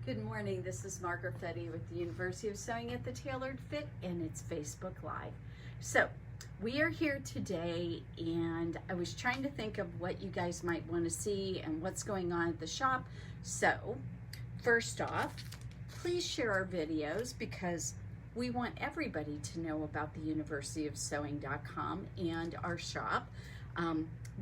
Good morning, this is Margaret with the University of Sewing at the Tailored Fit, and it's Facebook Live. So we are here today, and I was trying to think of what you guys might want to see and what's going on at the shop. So first off, please share our videos because we want everybody to know about the universityofsewing.com and our shop.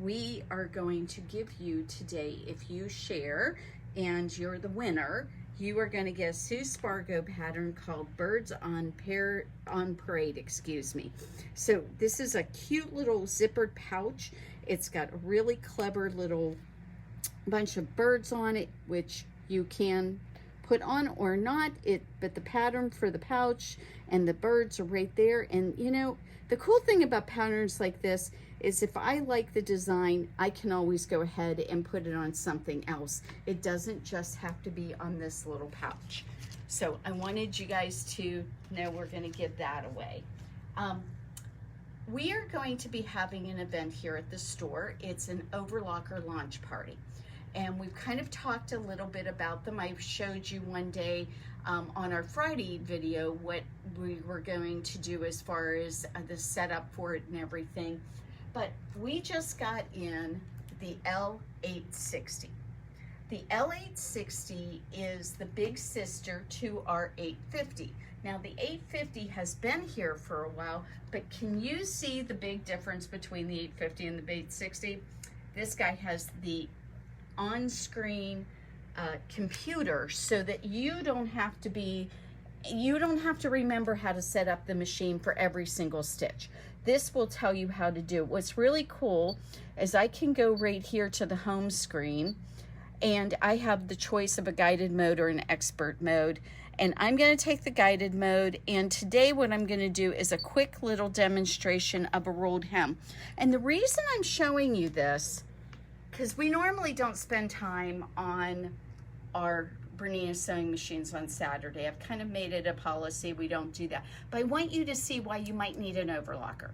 We are going to give you today, if you share and you're the winner, you are going to get a Sue Spargo pattern called Birds on Parade, excuse me. So this is a cute little zippered pouch. It's got a really clever little bunch of birds on it, which you can put on or not, but the pattern for the pouch and the birds are right there. And you know, the cool thing about patterns like this is if I like the design, I can always go ahead and put it on something else. It doesn't just have to be on this little pouch. So I wanted you guys to know we're going to give that away. We are going to be having an event here at the store. It's an Overlocker launch party. And we've kind of talked a little bit about them. I showed you one day on our Friday video what we were going to do as far as the setup for it and everything. But we just got in the L860. The L860 is the big sister to our 850. Now the 850 has been here for a while, but can you see the big difference between the 850 and the 860? This guy has the on-screen computer so that you don't have to remember how to set up the machine for every single stitch. This will tell you how to do it. What's really cool is I can go right here to the home screen and I have the choice of a guided mode or an expert mode. And I'm going to take the guided mode, and today what I'm going to do is a quick little demonstration of a rolled hem. And the reason I'm showing you this, because we normally don't spend time on our Bernina sewing machines on Saturday. I've kind of made it a policy, we don't do that. But I want you to see why you might need an overlocker.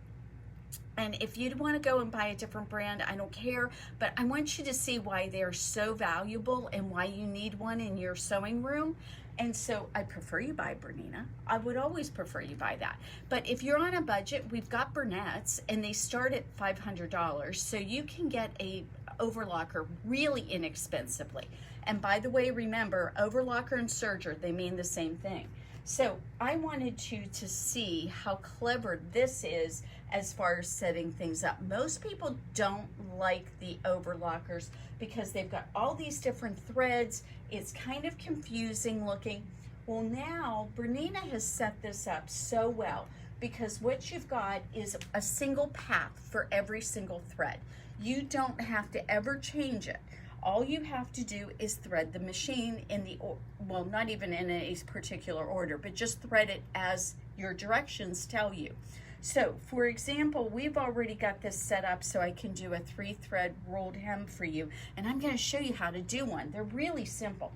And if you want to go and buy a different brand, I don't care, but I want you to see why they're so valuable and why you need one in your sewing room. And so I prefer you buy Bernina. I would always prefer you buy that. But if you're on a budget, we've got Bernettes and they start at $500. So you can get a overlocker really inexpensively. And by the way, remember, overlocker and serger, they mean the same thing. So I wanted you to see how clever this is as far as setting things up. Most people don't like the overlockers because they've got all these different threads. It's kind of confusing looking. Well, now Bernina has set this up so well because what you've got is a single path for every single thread. You don't have to ever change it. All you have to do is thread the machine in the, well, not even in a particular order, but just thread it as your directions tell you. So, for example, we've already got this set up so I can do a 3-thread rolled hem for you, and I'm going to show you how to do one. They're really simple.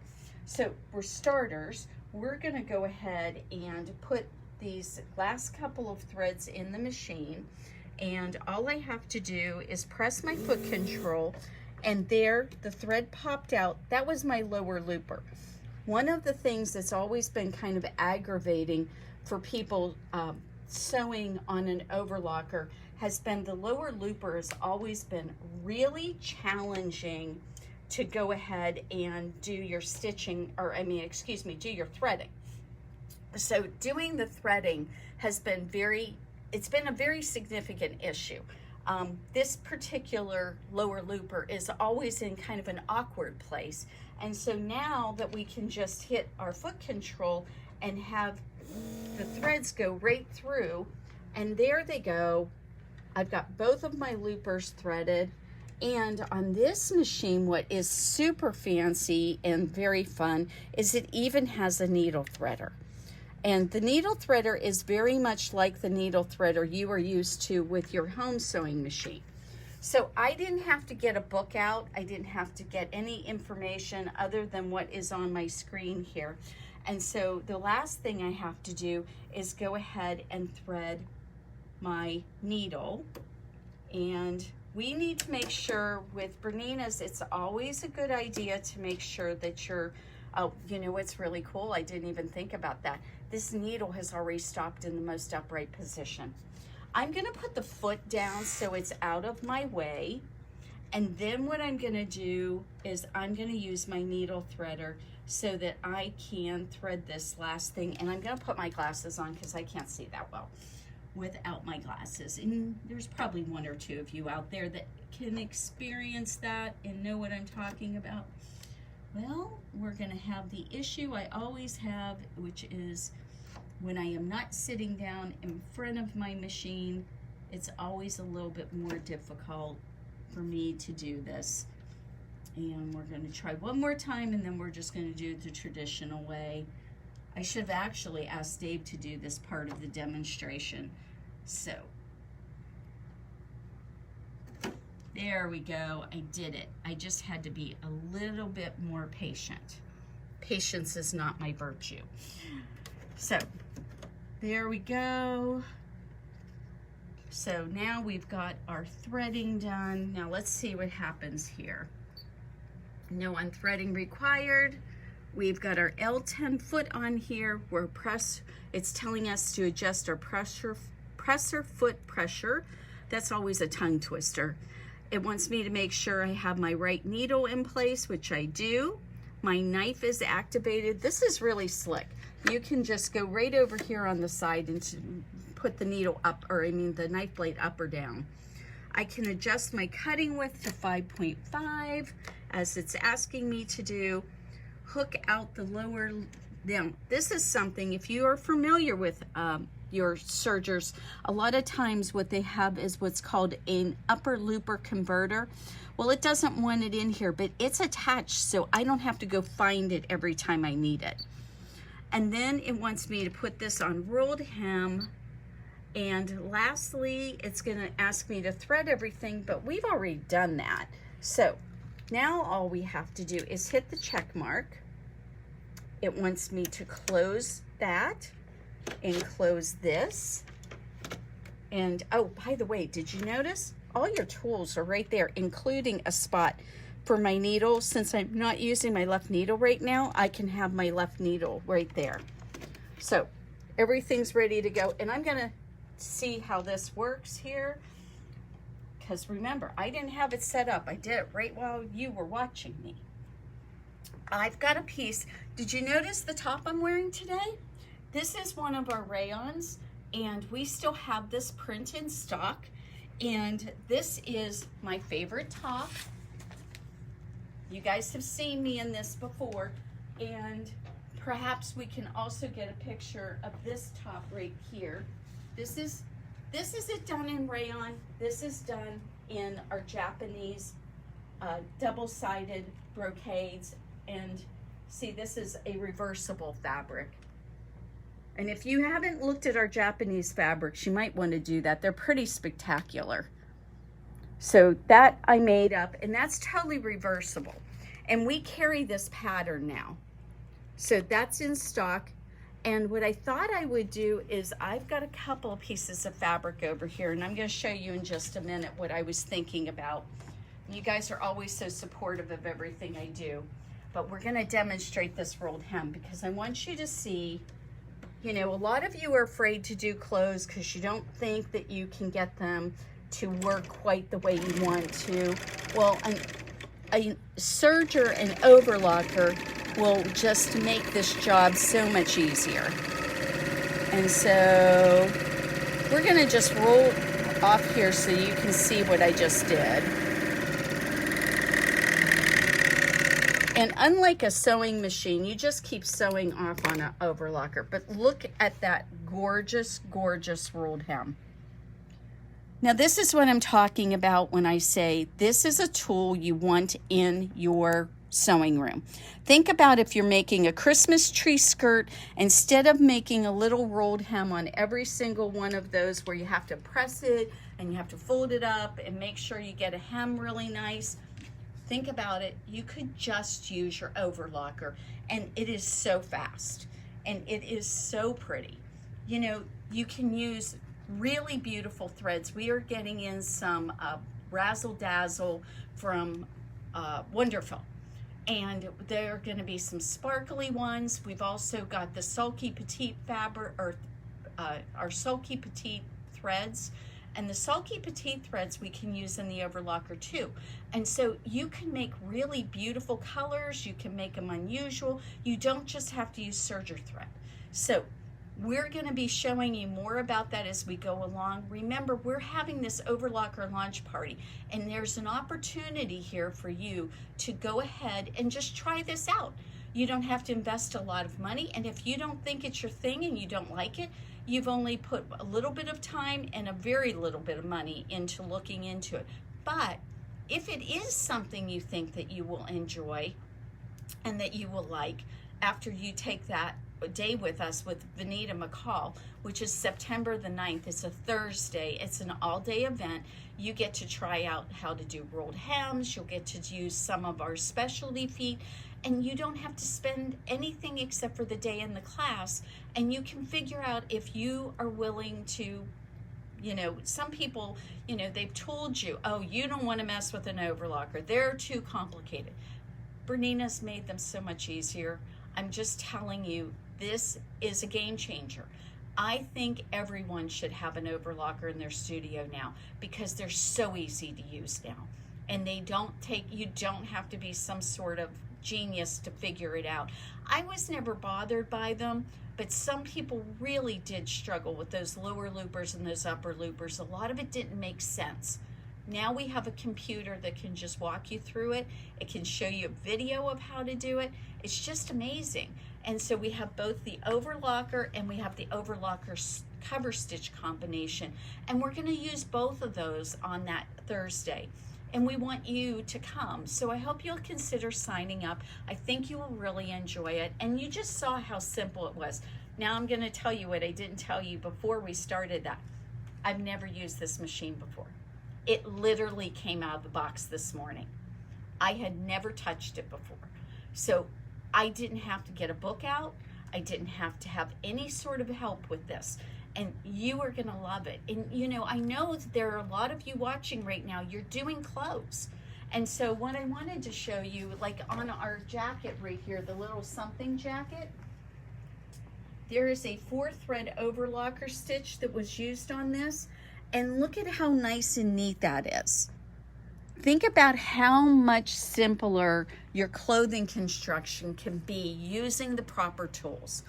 So, for starters, we're going to go ahead and put these last couple of threads in the machine, and all I have to do is press my foot control, and there the thread popped out. That was my lower looper. One of the things that's always been kind of aggravating for people sewing on an overlocker has been the lower looper has always been really challenging to go ahead and do your stitching, or I mean, excuse me, do your threading. So doing the threading has been it's been a very significant issue. This particular lower looper is always in kind of an awkward place. And so now that we can just hit our foot control and have the threads go right through, and there they go. I've got both of my loopers threaded. And on this machine, what is super fancy and very fun is it even has a needle threader. And the needle threader is very much like the needle threader you are used to with your home sewing machine. So I didn't have to get a book out. I didn't have to get any information other than what is on my screen here. And so the last thing I have to do is go ahead and thread my needle. And we need to make sure with Berninas, it's always a good idea to make sure that your Oh, you know what's really cool? I didn't even think about that. This needle has already stopped in the most upright position. I'm gonna put the foot down so it's out of my way. And then what I'm gonna do is I'm gonna use my needle threader so that I can thread this last thing. And I'm gonna put my glasses on because I can't see that well without my glasses. And there's probably one or two of you out there that can experience that and know what I'm talking about. Well, we're gonna have the issue I always have, which is when I am not sitting down in front of my machine, it's always a little bit more difficult for me to do this. And we're gonna try one more time, and then we're just gonna do it the traditional way. I should have actually asked Dave to do this part of the demonstration. So, there we go, I did it. I just had to be a little bit more patient. Patience is not my virtue. So, there we go. So now we've got our threading done. Now let's see what happens here. No unthreading required. We've got our L10 foot on here. It's telling us to adjust our presser foot pressure. That's always a tongue twister. It wants me to make sure I have my right needle in place, which I do. My knife is activated. This is really slick. You can just go right over here on the side and put the needle up, or I mean the knife blade up or down. I can adjust my cutting width to 5.5 as it's asking me to do. Hook out the lower. Now, this is something, if you are familiar with your sergers, a lot of times what they have is what's called an upper looper converter. Well, it doesn't want it in here, but it's attached, so I don't have to go find it every time I need it. And then it wants me to put this on rolled hem. And lastly, it's gonna ask me to thread everything, but we've already done that. So now all we have to do is hit the check mark. It wants me to close that and close this. And oh, by the way, did you notice? All your tools are right there, including a spot for my needle. Since I'm not using my left needle right now, I can have my left needle right there. So everything's ready to go. And I'm gonna see how this works here. Because remember, I didn't have it set up. I did it right while you were watching me. I've got a piece. Did you notice the top I'm wearing today? This is one of our rayons, and we still have this print in stock. And this is my favorite top. You guys have seen me in this before, and perhaps we can also get a picture of this top right here. This is it done in rayon. This is done in our Japanese double-sided brocades. And see, this is a reversible fabric. And if you haven't looked at our Japanese fabrics, you might want to do that. They're pretty spectacular. So that I made up, and that's totally reversible. And we carry this pattern now. So that's in stock. And what I thought I would do is I've got a couple of pieces of fabric over here, and I'm going to show you in just a minute what I was thinking about. You guys are always so supportive of everything I do. But we're going to demonstrate this rolled hem because I want you to see. You know, a lot of you are afraid to do clothes because you don't think that you can get them to work quite the way you want to. Well, a serger and overlocker will just make this job so much easier. And so we're gonna just roll off here so you can see what I just did. And unlike a sewing machine, you just keep sewing off on an overlocker. But look at that gorgeous, gorgeous rolled hem. Now this is what I'm talking about when I say this is a tool you want in your sewing room. Think about if you're making a Christmas tree skirt, instead of making a little rolled hem on every single one of those where you have to press it and you have to fold it up and make sure you get a hem really nice. Think about it, you could just use your overlocker, and it is so fast and it is so pretty. You know, you can use really beautiful threads. We are getting in some Razzle Dazzle from Wonderful, And there are going to be some sparkly ones. We've also got the sulky petite fabric, or our sulky petite threads. And the sulky petite threads we can use in the overlocker too. And so you can make really beautiful colors. You can make them unusual. You don't just have to use Serger thread. So we're going to be showing you more about that as we go along. Remember, we're having this overlocker launch party, and there's an opportunity here for you to go ahead and just try this out. You don't have to invest a lot of money, and if you don't think it's your thing and you don't like it, you've only put a little bit of time and a very little bit of money into looking into it. But if it is something you think that you will enjoy and that you will like after you take that day with us with Bernina McCall, which is September the 9th. It's a Thursday. It's an all-day event. You get to try out how to do rolled hems. You'll get to use some of our specialty feet, and you don't have to spend anything except for the day in the class, and you can figure out if you are willing to, you know, some people, you know, they've told you, oh, you don't want to mess with an overlocker. They're too complicated. Bernina's made them so much easier. I'm just telling you, this is a game changer. I think everyone should have an overlocker in their studio now because they're so easy to use now. And they don't take, you don't have to be some sort of genius to figure it out. I was never bothered by them, but some people really did struggle with those lower loopers and those upper loopers. A lot of it didn't make sense. Now we have a computer that can just walk you through it. It can show you a video of how to do it. It's just amazing. And so we have both the overlocker and we have the overlocker cover stitch combination. And we're going to use both of those on that Thursday. And we want you to come. So I hope you'll consider signing up. I think you will really enjoy it. And you just saw how simple it was. Now I'm going to tell you what I didn't tell you before we started that. I've never used this machine before. It literally came out of the box this morning. I had never touched it before. So I didn't have to get a book out. I didn't have to have any sort of help with this. And you are gonna love it. And you know, I know that there are a lot of you watching right now, you're doing clothes. And so what I wanted to show you, like on our jacket right here, the little something jacket, there is a 4-thread overlocker stitch that was used on this. And look at how nice and neat that is. Think about how much simpler your clothing construction can be using the proper tools.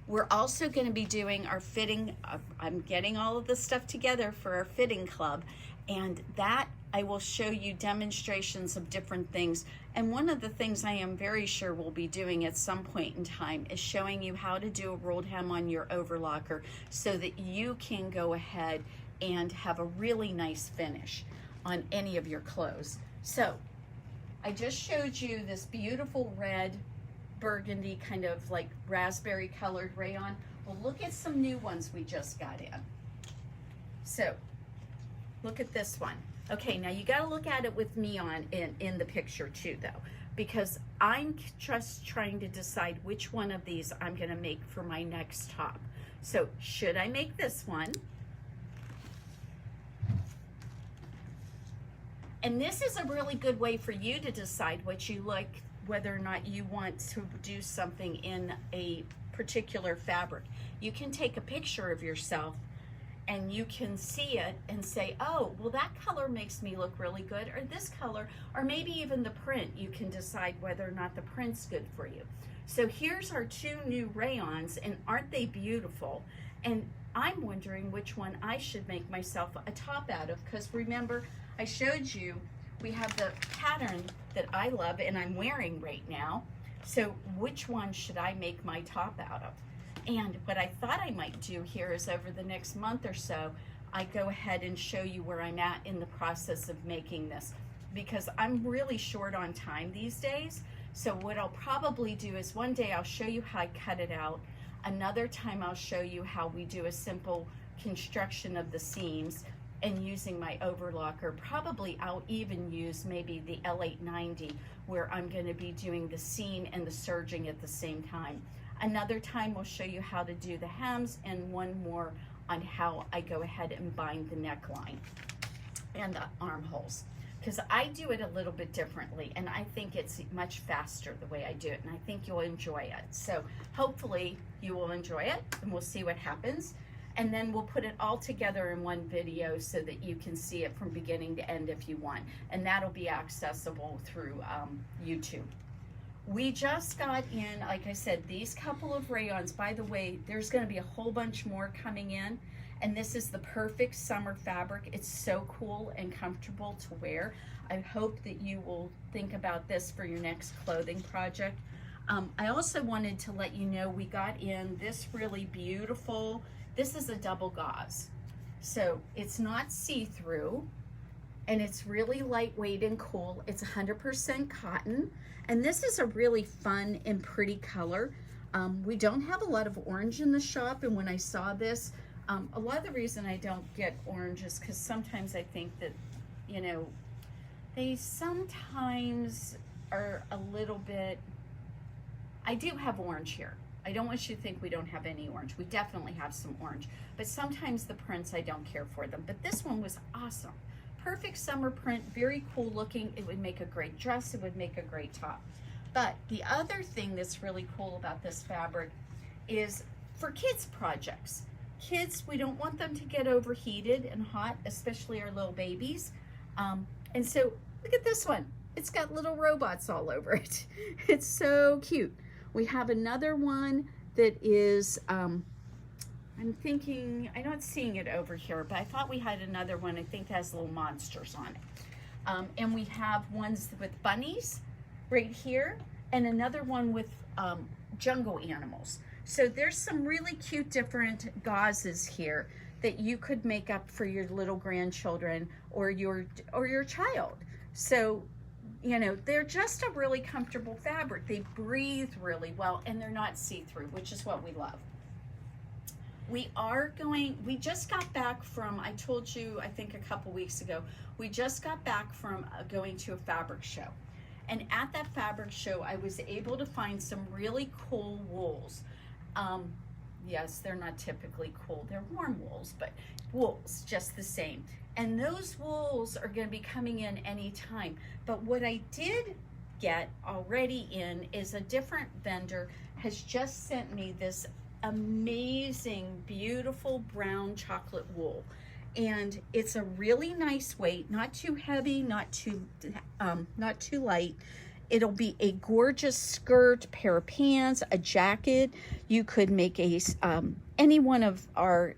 We're also going to be doing our fitting. I'm getting all of this stuff together for our fitting club, and that I will show you demonstrations of different things. And one of the things I am very sure we'll be doing at some point in time is showing you how to do a rolled hem on your overlocker so that you can go ahead and have a really nice finish on any of your clothes. So I just showed you this beautiful red burgundy kind of like raspberry colored rayon. Well, look at some new ones we just got in. So look at this one. Okay, now you got to look at it with me on in the picture too though, because I'm just trying to decide which one of these I'm going to make for my next top. So should I make this one? And this is a really good way for you to decide what you like, whether or not you want to do something in a particular fabric. You can take a picture of yourself and you can see it and say, oh, well, that color makes me look really good, or this color, or maybe even the print. You can decide whether or not the print's good for you. So here's our 2 new rayons, and aren't they beautiful? And I'm wondering which one I should make myself a top out of, because remember, I showed you we have the pattern that I love and I'm wearing right now. So which one should I make my top out of? And what I thought I might do here is over the next month or so, I go ahead and show you where I'm at in the process of making this, because I'm really short on time these days. So what I'll probably do is one day I'll show you how I cut it out. Another time I'll show you how we do a simple construction of the seams. And using my overlocker, probably I'll even use maybe the L890 where I'm going to be doing the seam and the serging at the same time. Another time we'll show you how to do the hems, and one more on how I go ahead and bind the neckline and the armholes. because I do it a little bit differently, and I think it's much faster the way I do it, and I think you'll enjoy it. So hopefully you will enjoy it, and we'll see what happens. And then we'll put it all together in one video so that you can see it from beginning to end if you want. And that'll be accessible through YouTube. We just got in, like I said, these couple of rayons. By the way, there's gonna be a whole bunch more coming in. And this is the perfect summer fabric. It's so cool and comfortable to wear. I hope that you will think about this for your next clothing project. I also wanted to let you know we got in this really beautiful, this is a double gauze. So it's not see-through, and it's really lightweight and cool. It's 100% cotton, and this is a really fun and pretty color. We don't have a lot of orange in the shop, and when I saw this, a lot of the reason I don't get orange is because sometimes I think that, you know, they sometimes are a little bit, I do have orange here. I don't want you to think we don't have any orange. We definitely have some orange, but sometimes the prints, I don't care for them. But this one was awesome. Perfect summer print, very cool looking. It would make a great dress. It would make a great top. But the other thing that's really cool about this fabric is for kids projects. Kids, we don't want them to get overheated and hot, especially our little babies. And so look at this one. It's got little robots all over it. It's so cute. We have another one that is, I'm thinking, I'm not seeing it over here, but I thought we had another one, I think that has little monsters on it. And we have ones with bunnies right here, and another one with jungle animals. So there's some really cute different gauzes here that you could make up for your little grandchildren or your child. So, you know, they're just a really comfortable fabric. They breathe really well, and they're not see-through, which is what we love. We just got back from, I told you, I think a couple weeks ago, we just got back from going to a fabric show. And at that fabric show, I was able to find some really cool wools. Yes, they're not typically cool. They're warm wools, but wools just the same. And those wools are going to be coming in anytime. But what I did get already in is a different vendor has just sent me this amazing, beautiful brown chocolate wool. And it's a really nice weight, not too heavy, not too light. It'll be a gorgeous skirt, pair of pants, a jacket. You could make a any one of our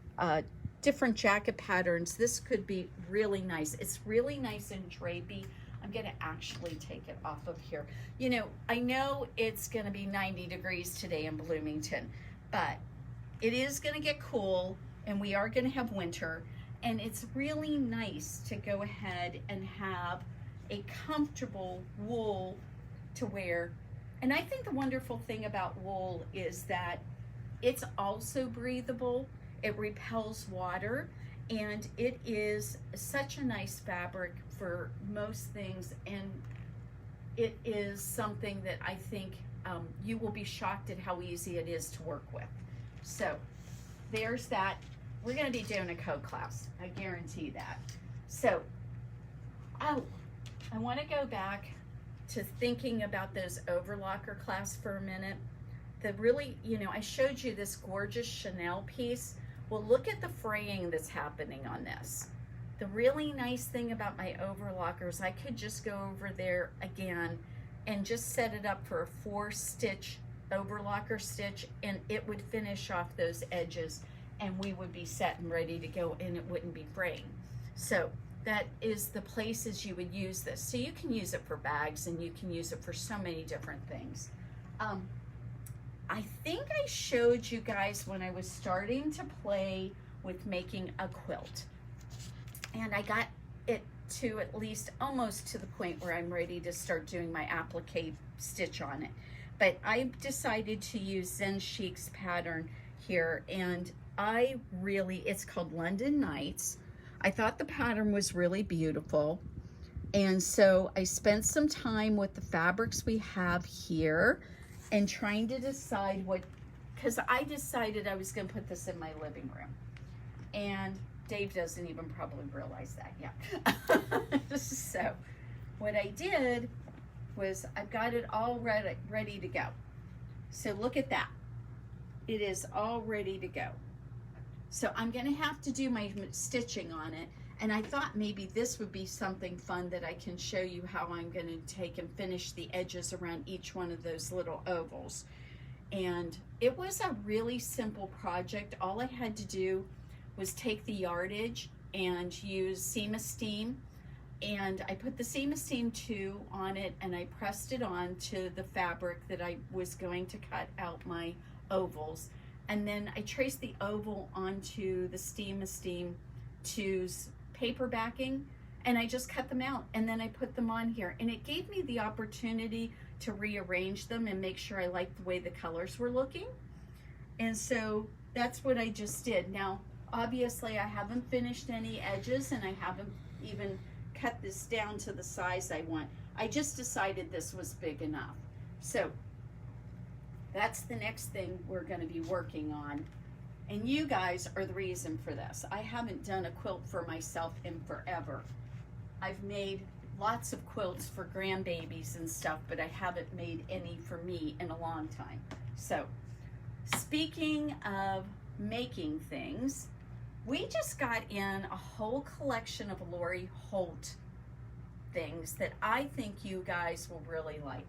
different jacket patterns. This could be really nice. It's really nice and drapey. I'm gonna actually take it off of here. You know, I know it's gonna be 90 degrees today in Bloomington, but it is gonna get cool, and we are gonna have winter, and it's really nice to go ahead and have a comfortable wool to wear. And I think the wonderful thing about wool is that it's also breathable, it repels water, and it is such a nice fabric for most things, and it is something that I think you will be shocked at how easy it is to work with. So there's that. We're going to be doing a code class, I guarantee that. So I want to go back to thinking about those Overlocker class for a minute. The really, you know, I showed you this gorgeous Chanel piece. Well, look at the fraying that's happening on this. The really nice thing about my Overlockers, I could just go over there again and just set it up for a 4-stitch Overlocker stitch, and it would finish off those edges, and we would be set and ready to go, and it wouldn't be fraying. So that is the places you would use this. So you can use it for bags, and you can use it for so many different things. I think I showed you guys when I was starting to play with making a quilt, and I got it to at least almost to the point where I'm ready to start doing my applique stitch on it. But I decided to use Zen Chic's pattern here, and it's called London Nights. I thought the pattern was really beautiful, and so I spent some time with the fabrics we have here and trying to decide because I decided I was going to put this in my living room, and Dave doesn't even probably realize that yet. So what I did was I've got it all ready to go. So look at that. It is all ready to go. So I'm gonna have to do my stitching on it, and I thought maybe this would be something fun that I can show you how I'm gonna take and finish the edges around each one of those little ovals. And it was a really simple project. All I had to do was take the yardage and use seam esteem, and I put the seam esteem 2 on it, and I pressed it on to the fabric that I was going to cut out my ovals, and then I traced the oval onto the seam esteem 2's paper backing, and I just cut them out, and then I put them on here, and it gave me the opportunity to rearrange them and make sure I liked the way the colors were looking. And so that's what I just did. Now obviously I haven't finished any edges, and I haven't even cut this down to the size I want. I just decided this was big enough. So that's the next thing we're going to be working on. And you guys are the reason for this. I haven't done a quilt for myself in forever. I've made lots of quilts for grandbabies and stuff, but I haven't made any for me in a long time. So speaking of making things, we just got in a whole collection of Lori Holt things that I think you guys will really like.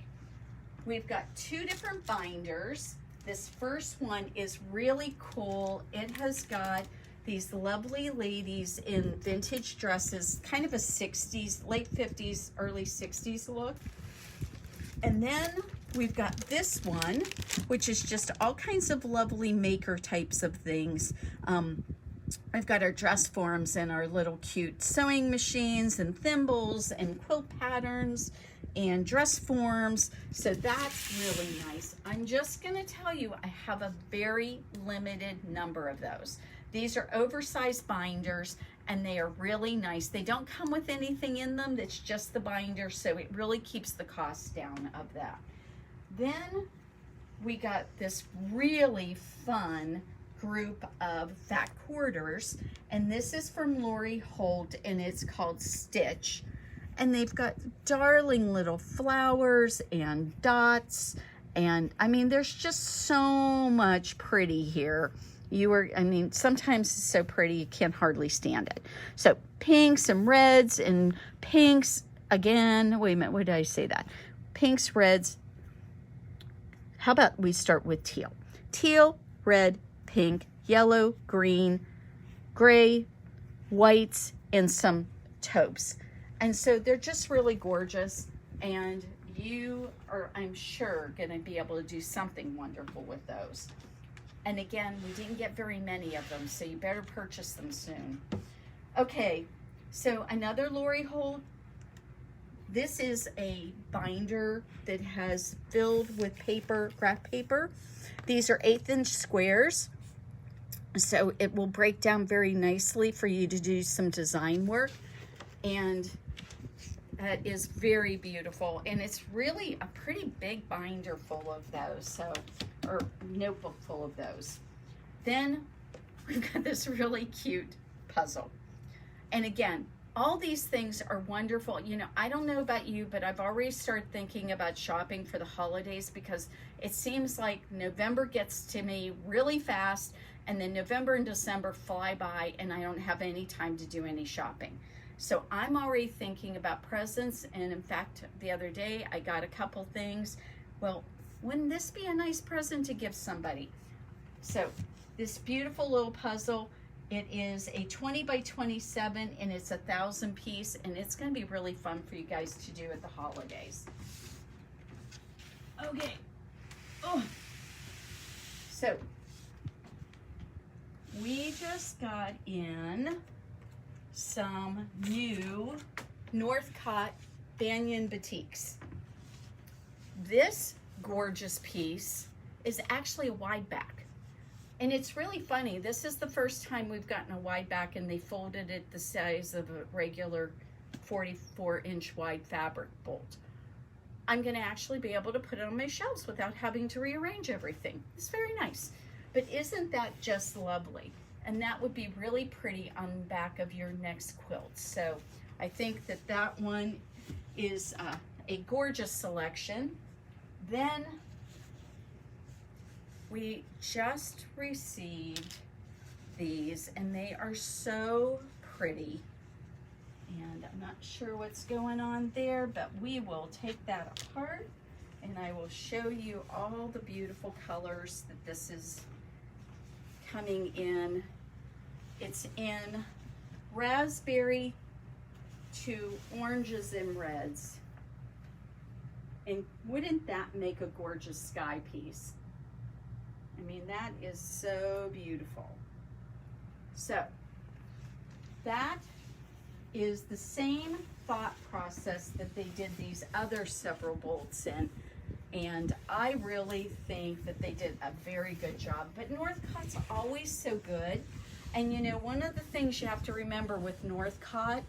We've got 2 different binders. This first one is really cool. It has got these lovely ladies in vintage dresses, kind of a 60s, late 50s, early 60s look. And then we've got this one, which is just all kinds of lovely maker types of things. I've got our dress forms and our little cute sewing machines and thimbles and quilt patterns and dress forms. So that's really nice. I'm just gonna tell you, I have a very limited number of those. These are oversized binders, and they are really nice. They don't come with anything in them, that's just the binder, so it really keeps the cost down of that. Then we got this really fun group of fat quarters, and this is from Lori Holt, and it's called Stitch. And they've got darling little flowers and dots, and I mean, there's just so much pretty here. I mean, sometimes it's so pretty you can't hardly stand it. So pinks and reds and pinks again. Wait a minute, what did I say that? Pinks, reds. How about we start with teal? Teal, red, pink, yellow, green, gray, whites, and some taupes. And so they're just really gorgeous, and you are, I'm sure, going to be able to do something wonderful with those. And again, we didn't get very many of them, so you better purchase them soon. Okay, so another Lori Holt. This is a binder that has filled with paper, graph paper. These are 1/8" squares, so it will break down very nicely for you to do some design work. And that is very beautiful, and it's really a pretty big binder full of those, so, or notebook full of those. Then we've got this really cute puzzle. And again, all these things are wonderful. You know, I don't know about you, but I've already started thinking about shopping for the holidays, because it seems like November gets to me really fast, and then November and December fly by, and I don't have any time to do any shopping. So I'm already thinking about presents, and in fact, the other day I got a couple things. Well, wouldn't this be a nice present to give somebody? So this beautiful little puzzle, it is a 20 by 27, and it's 1,000 piece, and it's going to be really fun for you guys to do at the holidays. Okay. Oh. So we just got in some new Northcott Banyan Batiks. This gorgeous piece is actually a wide back, and it's really funny. This is the first time we've gotten a wide back, and they folded it the size of a regular 44-inch wide fabric bolt. I'm going to actually be able to put it on my shelves without having to rearrange everything. It's very nice. But isn't that just lovely? And that would be really pretty on the back of your next quilt. So I think that that one is a gorgeous selection. Then we just received these, and they are so pretty. And I'm not sure what's going on there, but we will take that apart and I will show you all the beautiful colors that this is coming in. It's in raspberry to oranges and reds. And wouldn't that make a gorgeous sky piece? I mean, that is so beautiful. So that is the same thought process that they did these other several bolts in, and I really think that they did a very good job. But Northcott's always so good, and you know, one of the things you have to remember with Northcott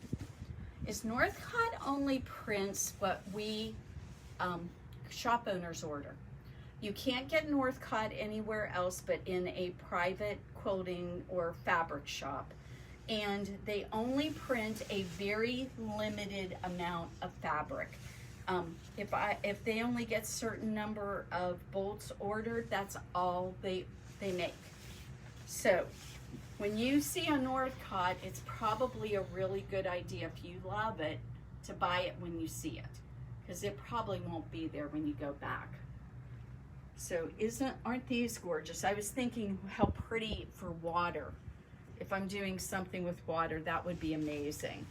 is Northcott only prints what we shop owners order. You can't get Northcott anywhere else but in a private quilting or fabric shop. And they only print a very limited amount of fabric. If they only get certain number of bolts ordered, that's all they make. So when you see a Northcott, it's probably a really good idea, if you love it, to buy it when you see it, because it probably won't be there when you go back. So aren't these gorgeous? I was thinking how pretty for water. If I'm doing something with water, that would be amazing.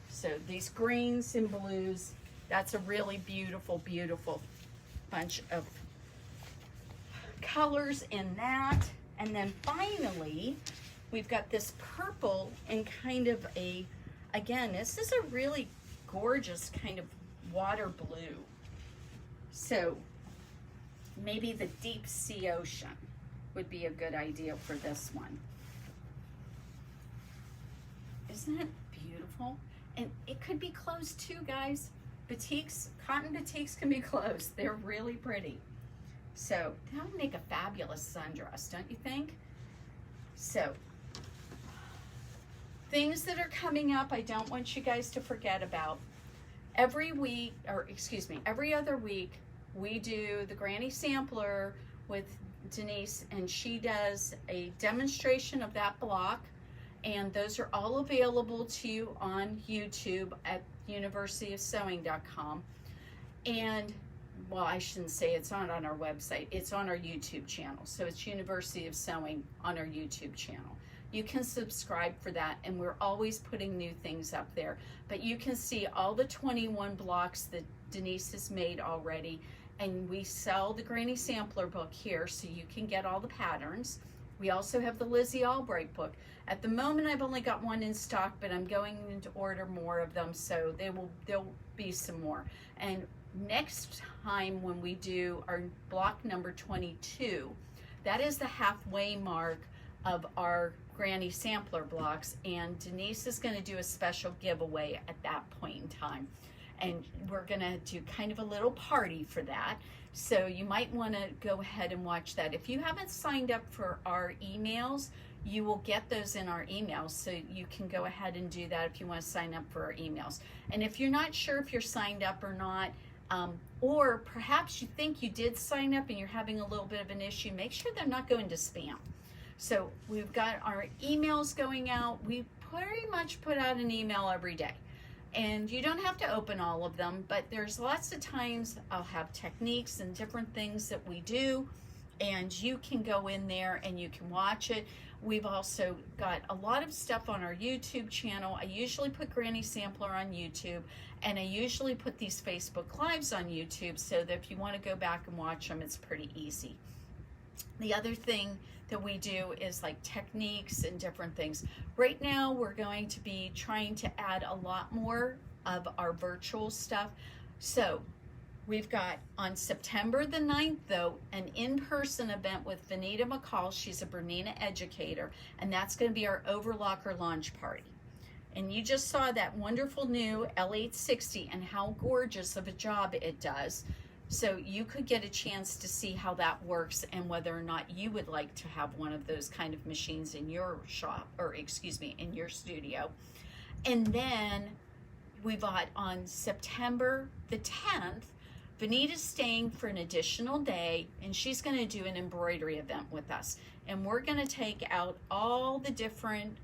So these greens and blues, that's a really beautiful, beautiful bunch of colors in that. And then finally, we've got this purple and kind of again, this is a really gorgeous kind of water blue. So maybe the deep sea ocean would be a good idea for this one. Isn't it beautiful? And it could be closed too, guys. Batiks, cotton batiks can be closed. They're really pretty. So that would make a fabulous sundress, don't you think? So things that are coming up, I don't want you guys to forget about. Every week, or excuse me, every other week, we do the Granny Sampler with Denise, and she does a demonstration of that block. And those are all available to you on YouTube at universityofsewing.com. And, well, I shouldn't say it's not on our website. It's on our YouTube channel. So it's University of Sewing on our YouTube channel. You can subscribe for that, and we're always putting new things up there. But you can see all the 21 blocks that Denise has made already. And we sell the Granny Sampler book here, so you can get all the patterns. We also have the Lizzie Albright book. At the moment, I've only got one in stock, but I'm going to order more of them, so there'll be some more. And next time when we do our block number 22, that is the halfway mark of our Granny Sampler blocks, and Denise is going to do a special giveaway at that point in time. And we're going to do kind of a little party for that. So you might want to go ahead and watch that. If you haven't signed up for our emails, you will get those in our emails. So you can go ahead and do that if you want to sign up for our emails. And if you're not sure if you're signed up or not, or perhaps you think you did sign up and you're having a little bit of an issue, make sure they're not going to spam. So we've got our emails going out. We pretty much put out an email every day. And you don't have to open all of them, but there's lots of times I'll have techniques and different things that we do, and you can go in there and you can watch it. We've also got a lot of stuff on our YouTube channel. I usually put Granny Sampler on YouTube, and I usually put these Facebook Lives on YouTube, so that if you want to go back and watch them, it's pretty easy. The other thing that we do is like techniques and different things. Right now, we're going to be trying to add a lot more of our virtual stuff. So we've got on September the 9th, though, an in-person event with Vanita McCall. She's a Bernina educator, and that's going to be our Overlocker launch party. And you just saw that wonderful new L860 and how gorgeous of a job it does. So you could get a chance to see how that works and whether or not you would like to have one of those kind of machines in your shop, or excuse me, in your studio. And then we bought on September the 10th, Vanita's staying for an additional day, and she's going to do an embroidery event with us. And we're going to take out all the different,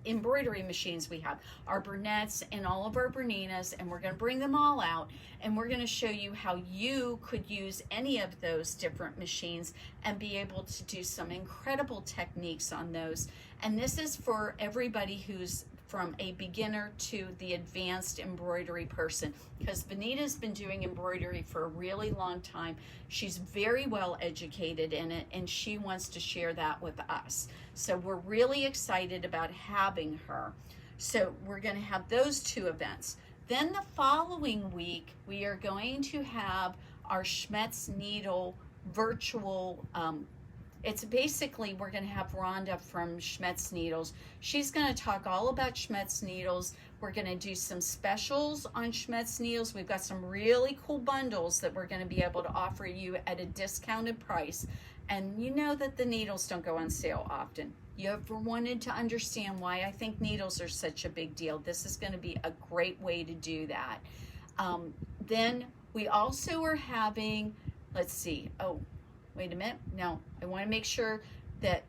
embroidery machines we have, our Bernettes and all of our Berninas, and we're going to bring them all out, and we're going to show you how you could use any of those different machines and be able to do some incredible techniques on those. And this is for everybody who's from a beginner to the advanced embroidery person, because Vanita's been doing embroidery for a really long time. She's very well educated in it, and she wants to share that with us. So we're really excited about having her. So we're going to have those two events. Then the following week, we are going to have our Schmetz Needle virtual it's basically, we're going to have Rhonda from Schmetz Needles. She's going to talk all about Schmetz Needles. We're going to do some specials on Schmetz Needles. We've got some really cool bundles that we're going to be able to offer you at a discounted price. And you know that the needles don't go on sale often. You ever wanted to understand why I think needles are such a big deal? This is going to be a great way to do that. Then we also are having, let's see, wait a minute. No, I want to make sure that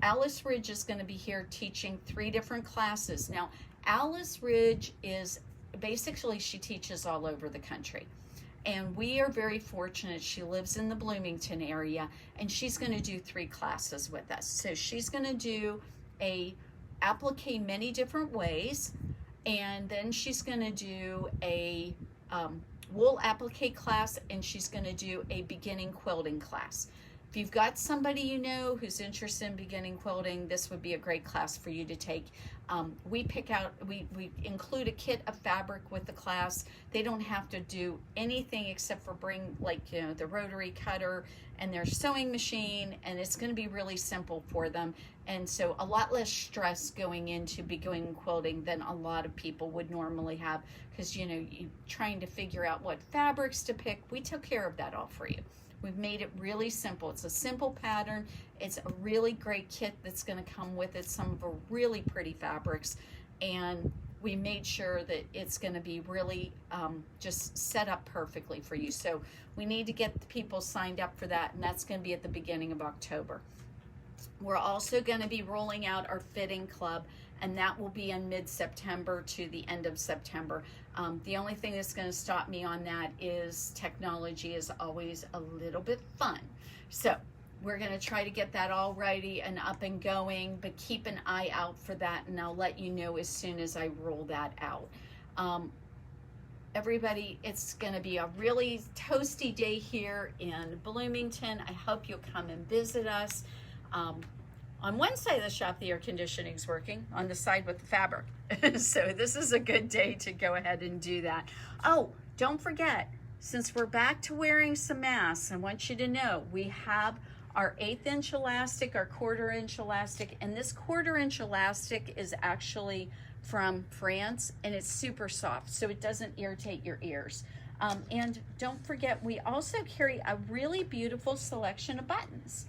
Alice Ridge is going to be here teaching 3 different classes. Now, Alice Ridge is basically, she teaches all over the country. And we are very fortunate. She lives in the Bloomington area, and she's going to do 3 classes with us. So she's going to do a applique many different ways, and then she's going to do a wool applique class, and she's going to do a beginning quilting class. If you've got somebody you know who's interested in beginning quilting, this would be a great class for you to take. We include a kit of fabric with the class. They don't have to do anything except for bring, like, you know, the rotary cutter and their sewing machine, and it's going to be really simple for them. And so a lot less stress going into beginning quilting than a lot of people would normally have, because, you know, you trying to figure out what fabrics to pick. We took care of that all for you. We've made it really simple. It's a simple pattern. It's a really great kit that's going to come with it, some of our really pretty fabrics, and we made sure that it's going to be really just set up perfectly for you. So we need to get the people signed up for that, and that's going to be at the beginning of October. We're also going to be rolling out our fitting club, and that will be in mid-September to the end of September. The only thing that's going to stop me on that is technology is always a little bit fun. So we're going to try to get that all ready and up and going, but keep an eye out for that, and I'll let you know as soon as I roll that out. Everybody, it's going to be a really toasty day here in Bloomington. I hope you'll come and visit us. On one side of the shop, the air conditioning is working, on the side with the fabric. So this is a good day to go ahead and do that. Oh, don't forget, since we're back to wearing some masks, I want you to know we have our 1/8 inch elastic, our 1/4 inch elastic, and this 1/4 inch elastic is actually from France, and it's super soft, so it doesn't irritate your ears. And don't forget, we also carry a really beautiful selection of buttons.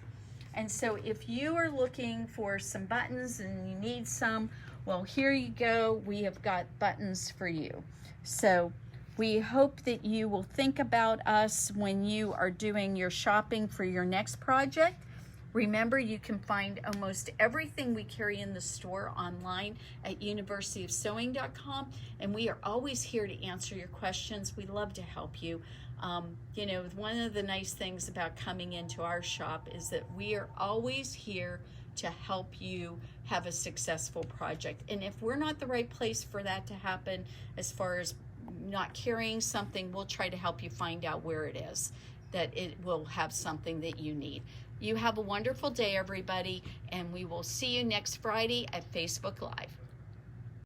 And so if you are looking for some buttons and you need some, well, here you go. We have got buttons for you. So we hope that you will think about us when you are doing your shopping for your next project. Remember, you can find almost everything we carry in the store online at universityofsewing.com, and we are always here to answer your questions. We love to help you. You know, one of the nice things about coming into our shop is that we are always here to help you have a successful project. And if we're not the right place for that to happen, as far as not carrying something, we'll try to help you find out where it is, that it will have something that you need. You have a wonderful day, everybody, and we will see you next Friday at Facebook Live.